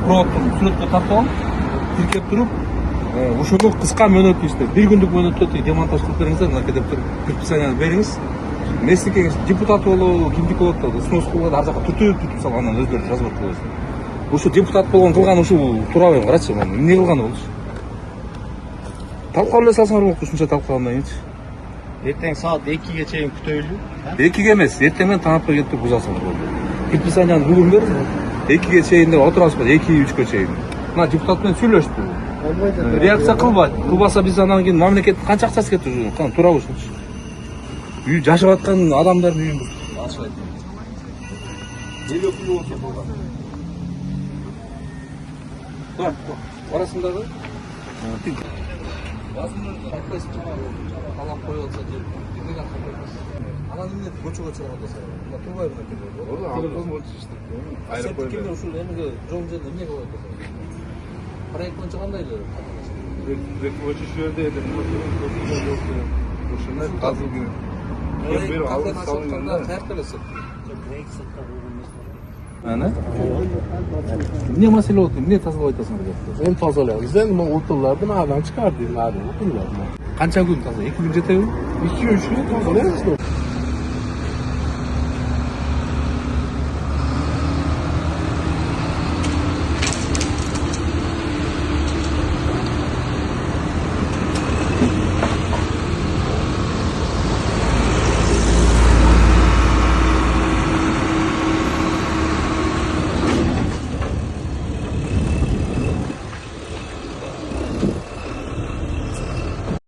проводтун сүрөткө тартып алып, тиркеп туруп, ошого кыска мөөнөт иште, 1 күндүк мөөнөттө демонтаж кылып бериңиздер, мынакей деп туруп, предписание бериңиз. Местникеңиз депутат болобу, кимдики болот да, снос кылып ар жака түртүп салгандан өздөрү жазып коесуз. Ушу депутат болгон кылган ушул туурабы карачы, эмне кылганы болчу? Талкалап эле салсаңар болот, ушунча талкалагандан кийинчи. Эртең саат 2-ге чейин күтөйлү. 2-ге эмес, эртең менен таң атпай кетип бузасыңар болду. Предписанияны бүгүн бер, 2-ге чейин деп отурасызбы, 2-3-кө чейин. Мына депутат менен сүйлөштү. Реакция кылбайт. Кылбаса биз анан кийин мамлекеттин канча акчасы кетти ушуга? Кана туурабы ушунчу? Үй жашап аткан адамдардын үйүн ашылайт. Эл өкүлү болсо болгон. Бар, арасындагы Басымдарды айтпайсың талап қойып алса деп, демек атқа қоймайсың. Анан эмне көчөгө чыгып атасың? Мына турбай мынакей. Ооба, автобус болчу. Айрып келген ушул эмеге жол жерде эмне кылып атасың? Проект боюнча кандай эле? Проект боюнча ушул жерде эле ошону казып керек. Каякта эле сет? Ana? Ne mesele oldu? Ne tasarruf ediyorsunuz? En тазалаймыз. Енді мен отыларды мынадан шығардым, мынадан отыларды. Kança gün tasarruf? 2 gün жетеби? 2-3 gün тазалаймыз.